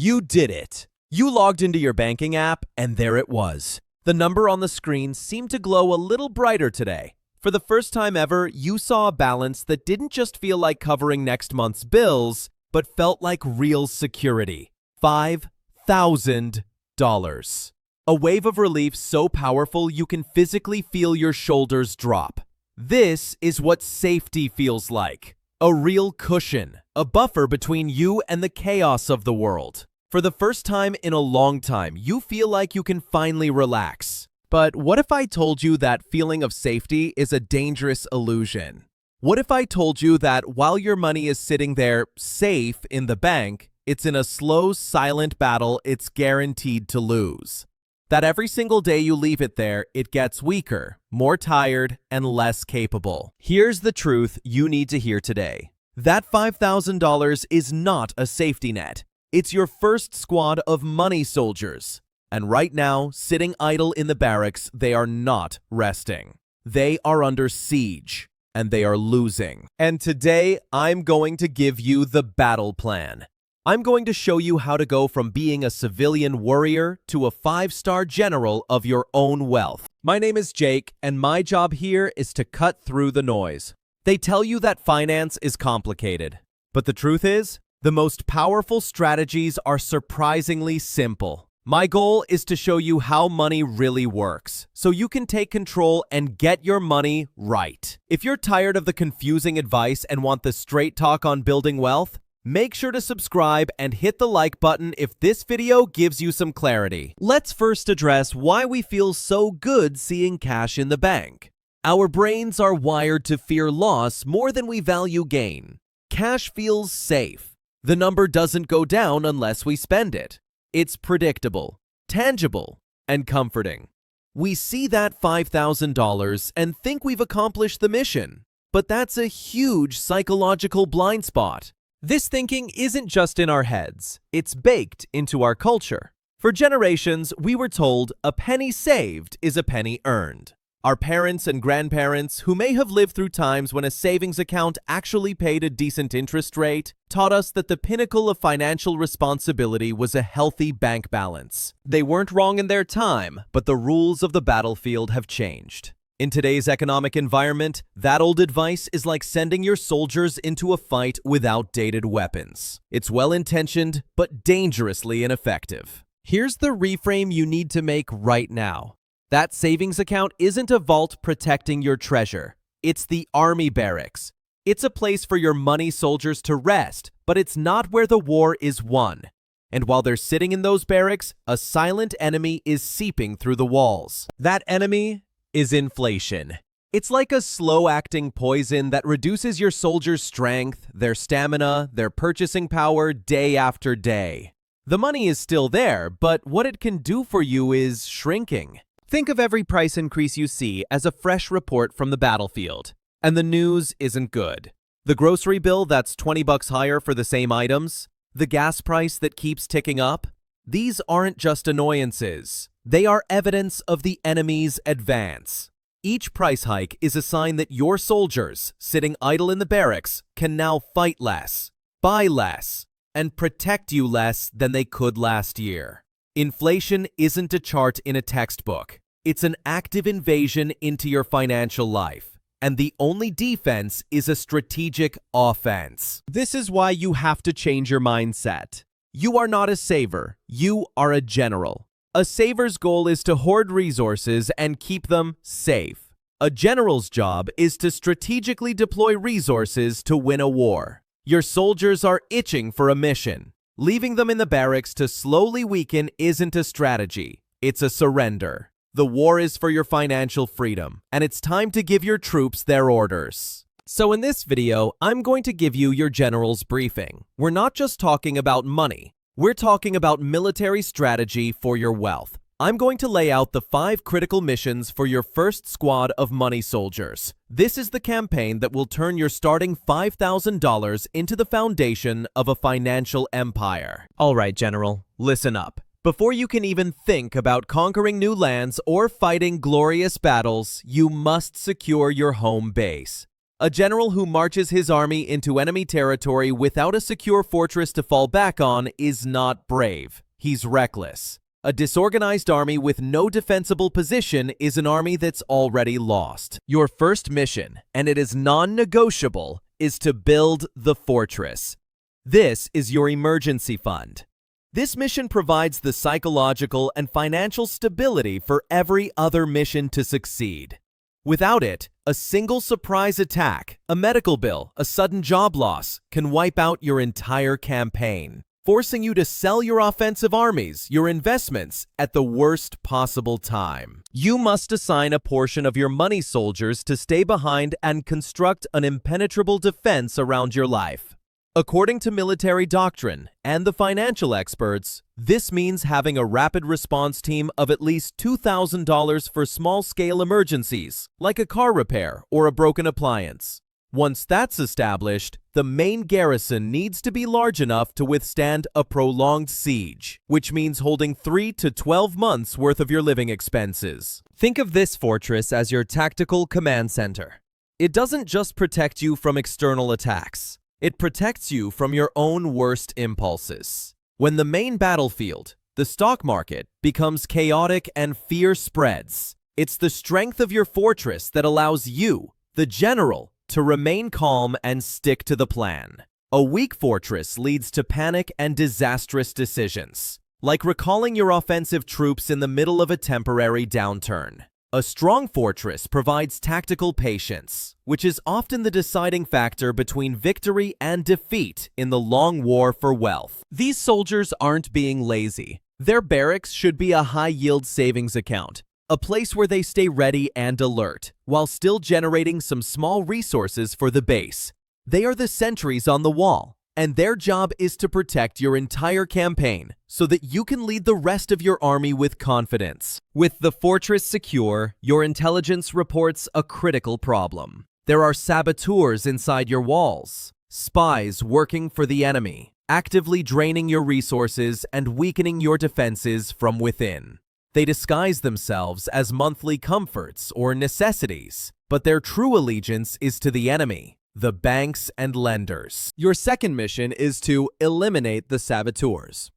You did it. You logged into your banking app, and there it was. The number on the screen seemed to glow a little brighter today. For the first time ever, you saw a balance that didn't just feel like covering next month's bills, but felt like real security. $5,000. A wave of relief so powerful you can physically feel your shoulders drop. This is what safety feels like. A real cushion, a buffer between you and the chaos of the world. For the first time in a long time, you feel like you can finally relax. But what if I told you that feeling of safety is a dangerous illusion? What if I told you that while your money is sitting there safe in the bank, it's in a slow, silent battle it's guaranteed to lose? That every single day you leave it there, it gets weaker, more tired, and less capable. Here's the truth you need to hear today. That $5,000 is not a safety net. It's your first squad of money soldiers. And right now, sitting idle in the barracks, they are not resting. They are under siege, and they are losing. And today, I'm going to give you the battle plan. I'm going to show you how to go from being a civilian warrior to a 5-star general of your own wealth. My name is Jake, and my job here is to cut through the noise. They tell you that finance is complicated, but the truth is, the most powerful strategies are surprisingly simple. My goal is to show you how money really works, so you can take control and get your money right. If you're tired of the confusing advice and want the straight talk on building wealth, make sure to subscribe and hit the like button if this video gives you some clarity. Let's first address why we feel so good seeing cash in the bank. Our brains are wired to fear loss more than we value gain. Cash feels safe. The number doesn't go down unless we spend it. It's predictable, tangible, and comforting. We see that $5,000 and think we've accomplished the mission, but that's a huge psychological blind spot. This thinking isn't just in our heads, it's baked into our culture. For generations, we were told a penny saved is a penny earned. Our parents and grandparents, who may have lived through times when a savings account actually paid a decent interest rate, taught us that the pinnacle of financial responsibility was a healthy bank balance. They weren't wrong in their time, but the rules of the battlefield have changed. In today's economic environment, that old advice is like sending your soldiers into a fight with outdated weapons. It's well-intentioned, but dangerously ineffective. Here's the reframe you need to make right now. That savings account isn't a vault protecting your treasure. It's the army barracks. It's a place for your money soldiers to rest, but it's not where the war is won. And while they're sitting in those barracks, a silent enemy is seeping through the walls. That enemy is inflation. It's like a slow-acting poison that reduces your soldiers' strength, their stamina, their purchasing power day after day. The money is still there, but what it can do for you is shrinking. Think of every price increase you see as a fresh report from the battlefield. And the news isn't good. The grocery bill that's $20 higher for the same items, the gas price that keeps ticking up, these aren't just annoyances. They are evidence of the enemy's advance. Each price hike is a sign that your soldiers, sitting idle in the barracks, can now fight less, buy less, and protect you less than they could last year. Inflation isn't a chart in a textbook. It's an active invasion into your financial life. And the only defense is a strategic offense. This is why you have to change your mindset. You are not a saver. You are a general. A saver's goal is to hoard resources and keep them safe. A general's job is to strategically deploy resources to win a war. Your soldiers are itching for a mission. Leaving them in the barracks to slowly weaken isn't a strategy. It's a surrender. The war is for your financial freedom, and it's time to give your troops their orders. So in this video, I'm going to give you your general's briefing. We're not just talking about money. We're talking about military strategy for your wealth. I'm going to lay out the 5 critical missions for your first squad of money soldiers. This is the campaign that will turn your starting $5,000 into the foundation of a financial empire. All right, General, listen up. Before you can even think about conquering new lands or fighting glorious battles, you must secure your home base. A general who marches his army into enemy territory without a secure fortress to fall back on is not brave. He's reckless. A disorganized army with no defensible position is an army that's already lost. Your first mission, and it is non-negotiable, is to build the fortress. This is your emergency fund. This mission provides the psychological and financial stability for every other mission to succeed. Without it, a single surprise attack, a medical bill, a sudden job loss can wipe out your entire campaign, forcing you to sell your offensive armies, your investments, at the worst possible time. You must assign a portion of your money soldiers to stay behind and construct an impenetrable defense around your life. According to military doctrine and the financial experts, this means having a rapid response team of at least $2,000 for small-scale emergencies, like a car repair or a broken appliance. Once that's established, the main garrison needs to be large enough to withstand a prolonged siege, which means holding 3 to 12 months worth of your living expenses. Think of this fortress as your tactical command center. It doesn't just protect you from external attacks. It protects you from your own worst impulses. When the main battlefield, the stock market, becomes chaotic and fear spreads, it's the strength of your fortress that allows you, the general, to remain calm and stick to the plan. A weak fortress leads to panic and disastrous decisions, like recalling your offensive troops in the middle of a temporary downturn. A strong fortress provides tactical patience, which is often the deciding factor between victory and defeat in the long war for wealth. These soldiers aren't being lazy. Their barracks should be a high-yield savings account, a place where they stay ready and alert, while still generating some small resources for the base. They are the sentries on the wall, and their job is to protect your entire campaign so that you can lead the rest of your army with confidence. With the fortress secure, your intelligence reports a critical problem. There are saboteurs inside your walls, spies working for the enemy, actively draining your resources and weakening your defenses from within. They disguise themselves as monthly comforts or necessities, but their true allegiance is to the enemy, the banks and lenders. Your second mission is to eliminate the saboteurs.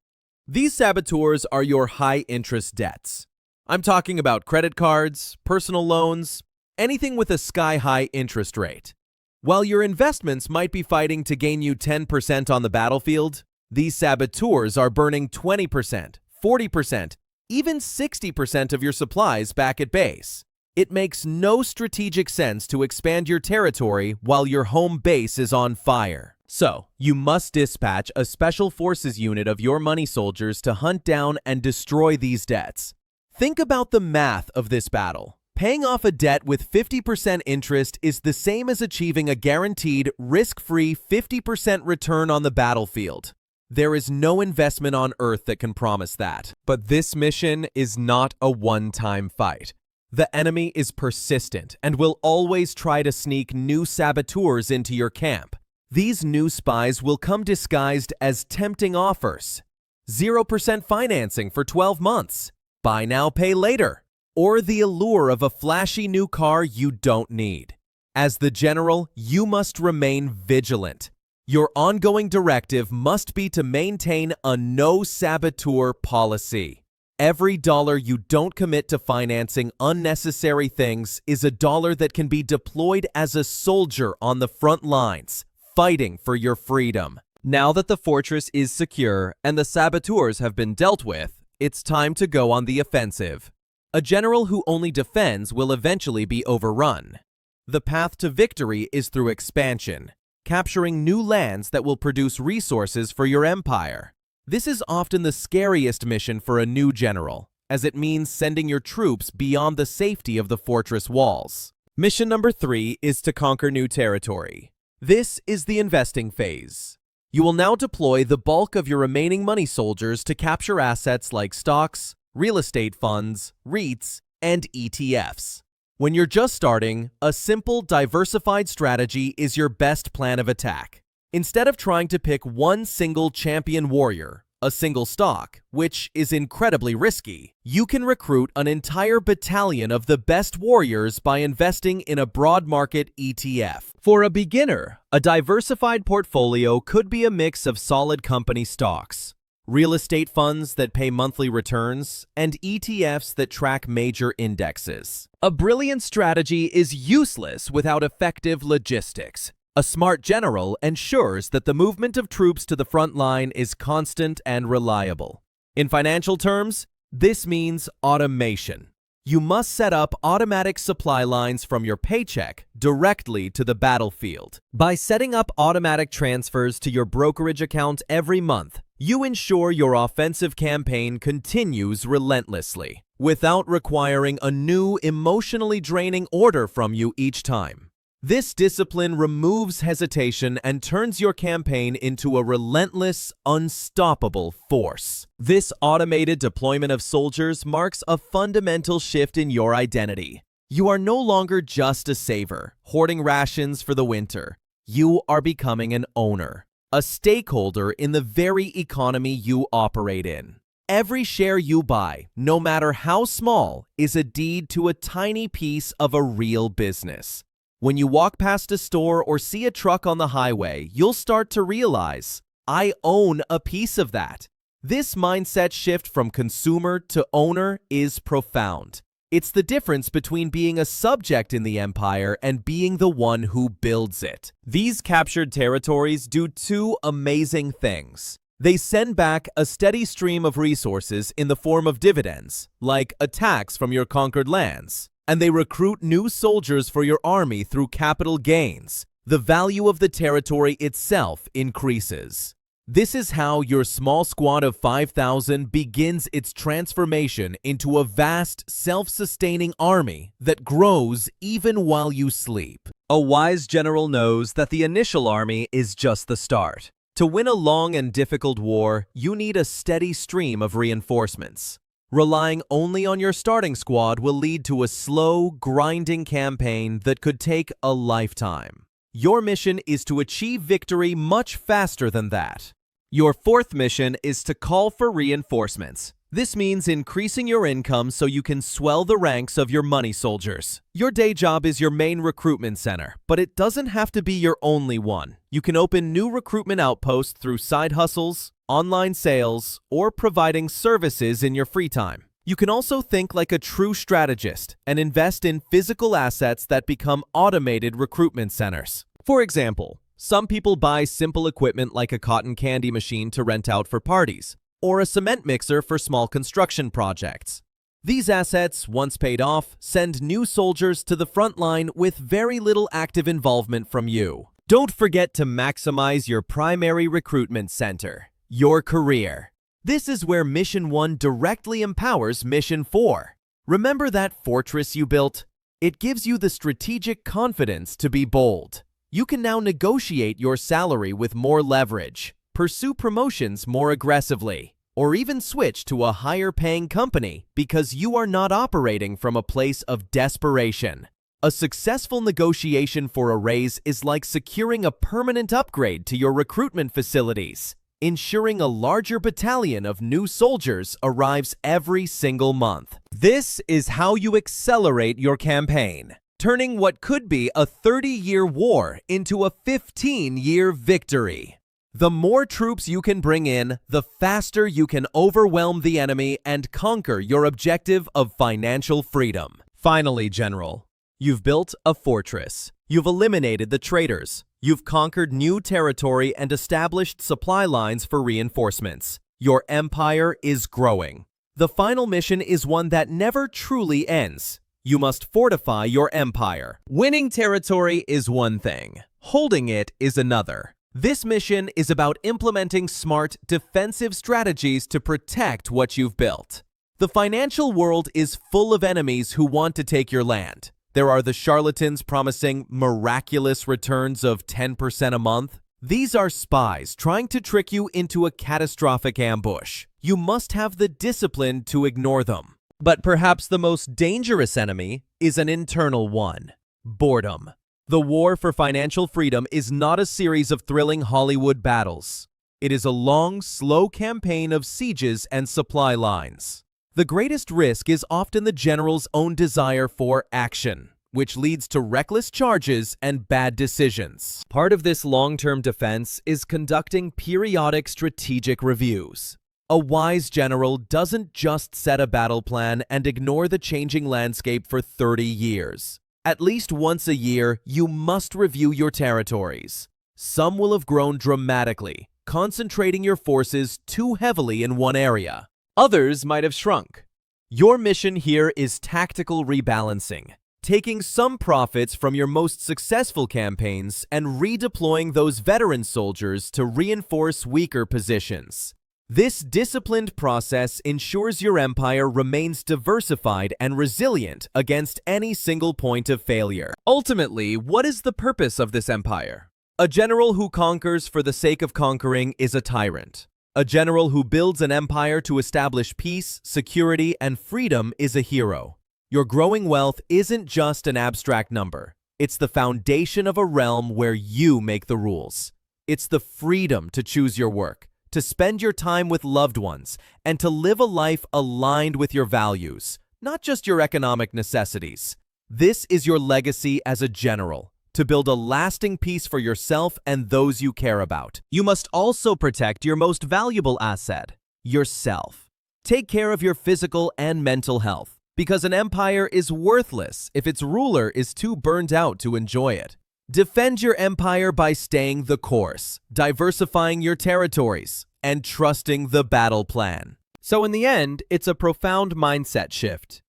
These saboteurs are your high-interest debts. I'm talking about credit cards, personal loans, anything with a sky-high interest rate. While your investments might be fighting to gain you 10% on the battlefield, these saboteurs are burning 20%, 40%, even 60% of your supplies back at base. It makes no strategic sense to expand your territory while your home base is on fire. So, you must dispatch a special forces unit of your money soldiers to hunt down and destroy these debts. Think about the math of this battle. Paying off a debt with 50% interest is the same as achieving a guaranteed, risk-free 50% return on the battlefield. There is no investment on Earth that can promise that. But this mission is not a one-time fight. The enemy is persistent and will always try to sneak new saboteurs into your camp. These new spies will come disguised as tempting offers. 0% financing for 12 months. Buy now, pay later. Or the allure of a flashy new car you don't need. As the general, you must remain vigilant. Your ongoing directive must be to maintain a no-saboteur policy. Every dollar you don't commit to financing unnecessary things is a dollar that can be deployed as a soldier on the front lines, fighting for your freedom. Now that the fortress is secure and the saboteurs have been dealt with, it's time to go on the offensive. A general who only defends will eventually be overrun. The path to victory is through expansion, capturing new lands that will produce resources for your empire. This is often the scariest mission for a new general, as it means sending your troops beyond the safety of the fortress walls. Mission number 3 is to conquer new territory. This is the investing phase. You will now deploy the bulk of your remaining money soldiers to capture assets like stocks, real estate funds, REITs, and ETFs. When you're just starting, a simple, diversified strategy is your best plan of attack. Instead of trying to pick one single champion warrior, a single stock, which is incredibly risky, you can recruit an entire battalion of the best warriors by investing in a broad market ETF. For a beginner, a diversified portfolio could be a mix of solid company stocks, real estate funds that pay monthly returns, and ETFs that track major indexes. A brilliant strategy is useless without effective logistics. A smart general ensures that the movement of troops to the front line is constant and reliable. In financial terms, this means automation. You must set up automatic supply lines from your paycheck directly to the battlefield. By setting up automatic transfers to your brokerage account every month, you ensure your offensive campaign continues relentlessly, without requiring a new, emotionally draining order from you each time. This discipline removes hesitation and turns your campaign into a relentless, unstoppable force. This automated deployment of soldiers marks a fundamental shift in your identity. You are no longer just a saver, hoarding rations for the winter. You are becoming an owner, a stakeholder in the very economy you operate in. Every share you buy, no matter how small, is a deed to a tiny piece of a real business. When you walk past a store or see a truck on the highway, you'll start to realize, I own a piece of that. This mindset shift from consumer to owner is profound. It's the difference between being a subject in the empire and being the one who builds it. These captured territories do two amazing things. They send back a steady stream of resources in the form of dividends, like a tax from your conquered lands. And they recruit new soldiers for your army through capital gains. The value of the territory itself increases. This is how your small squad of 5,000 begins its transformation into a vast, self-sustaining army that grows even while you sleep. A wise general knows that the initial army is just the start. To win a long and difficult war, you need a steady stream of reinforcements. Relying only on your starting squad will lead to a slow, grinding campaign that could take a lifetime. Your mission is to achieve victory much faster than that. Your fourth mission is to call for reinforcements. This means increasing your income so you can swell the ranks of your money soldiers. Your day job is your main recruitment center, but it doesn't have to be your only one. You can open new recruitment outposts through side hustles, online sales, or providing services in your free time. You can also think like a true strategist and invest in physical assets that become automated recruitment centers. For example, some people buy simple equipment like a cotton candy machine to rent out for parties, or a cement mixer for small construction projects. These assets, once paid off, send new soldiers to the front line with very little active involvement from you. Don't forget to maximize your primary recruitment center, your career. This is where Mission 1 directly empowers Mission 4. Remember that fortress you built? It gives you the strategic confidence to be bold. You can now negotiate your salary with more leverage, pursue promotions more aggressively, or even switch to a higher-paying company because you are not operating from a place of desperation. A successful negotiation for a raise is like securing a permanent upgrade to your recruitment facilities, ensuring a larger battalion of new soldiers arrives every single month. This is how you accelerate your campaign, turning what could be a 30-year war into a 15-year victory. The more troops you can bring in, the faster you can overwhelm the enemy and conquer your objective of financial freedom. Finally, General, you've built a fortress. You've eliminated the traitors. You've conquered new territory and established supply lines for reinforcements. Your empire is growing. The final mission is one that never truly ends. You must fortify your empire. Winning territory is one thing. Holding it is another. This mission is about implementing smart, defensive strategies to protect what you've built. The financial world is full of enemies who want to take your land. There are the charlatans promising miraculous returns of 10% a month. These are spies trying to trick you into a catastrophic ambush. You must have the discipline to ignore them. But perhaps the most dangerous enemy is an internal one: boredom. The war for financial freedom is not a series of thrilling Hollywood battles. It is a long, slow campaign of sieges and supply lines. The greatest risk is often the general's own desire for action, which leads to reckless charges and bad decisions. Part of this long-term defense is conducting periodic strategic reviews. A wise general doesn't just set a battle plan and ignore the changing landscape for 30 years. At least once a year, you must review your territories. Some will have grown dramatically, concentrating your forces too heavily in one area. Others might have shrunk. Your mission here is tactical rebalancing, taking some profits from your most successful campaigns and redeploying those veteran soldiers to reinforce weaker positions. This disciplined process ensures your empire remains diversified and resilient against any single point of failure. Ultimately, what is the purpose of this empire? A general who conquers for the sake of conquering is a tyrant. A general who builds an empire to establish peace, security, and freedom is a hero. Your growing wealth isn't just an abstract number. It's the foundation of a realm where you make the rules. It's the freedom to choose your work, to spend your time with loved ones, and to live a life aligned with your values, not just your economic necessities. This is your legacy as a general, to build a lasting peace for yourself and those you care about. You must also protect your most valuable asset, yourself. Take care of your physical and mental health, because an empire is worthless if its ruler is too burned out to enjoy it. Defend your empire by staying the course, diversifying your territories, and trusting the battle plan. So in the end, it's a profound mindset shift.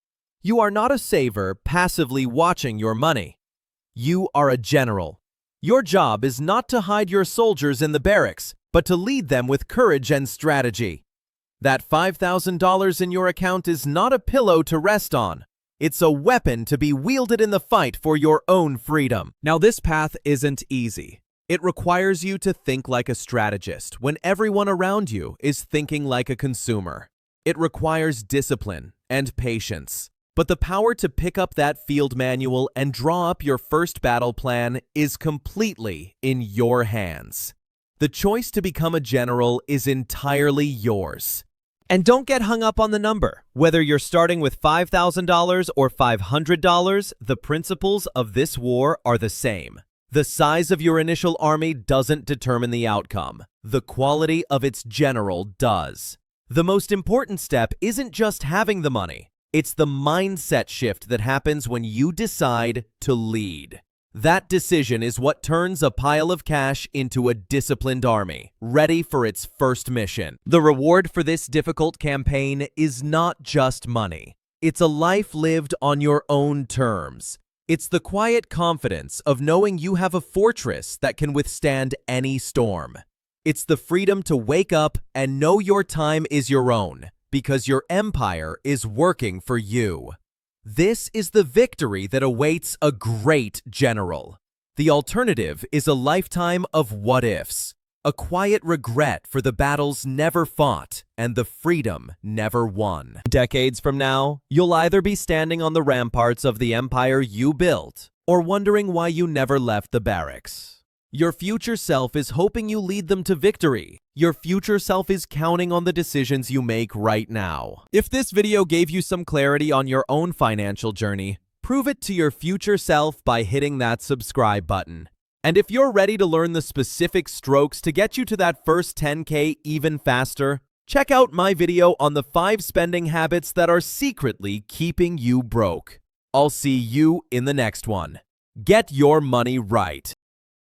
You are not a saver passively watching your money. You are a general. Your job is not to hide your soldiers in the barracks, but to lead them with courage and strategy. That $5,000 in your account is not a pillow to rest on. It's a weapon to be wielded in the fight for your own freedom. Now, this path isn't easy. It requires you to think like a strategist when everyone around you is thinking like a consumer. It requires discipline and patience. But the power to pick up that field manual and draw up your first battle plan is completely in your hands. The choice to become a general is entirely yours. And don't get hung up on the number. Whether you're starting with $5,000 or $500, the principles of this war are the same. The size of your initial army doesn't determine the outcome. The quality of its general does. The most important step isn't just having the money. It's the mindset shift that happens when you decide to lead. That decision is what turns a pile of cash into a disciplined army, ready for its first mission. The reward for this difficult campaign is not just money. It's a life lived on your own terms. It's the quiet confidence of knowing you have a fortress that can withstand any storm. It's the freedom to wake up and know your time is your own, because your empire is working for you. This is the victory that awaits a great general. The alternative is a lifetime of what-ifs, a quiet regret for the battles never fought and the freedom never won. Decades from now, you'll either be standing on the ramparts of the empire you built or wondering why you never left the barracks. Your future self is hoping you lead them to victory. Your future self is counting on the decisions you make right now. If this video gave you some clarity on your own financial journey, prove it to your future self by hitting that subscribe button. And if you're ready to learn the specific strokes to get you to that first 10K even faster, check out my video on the 5 spending habits that are secretly keeping you broke. I'll see you in the next one. Get your money right.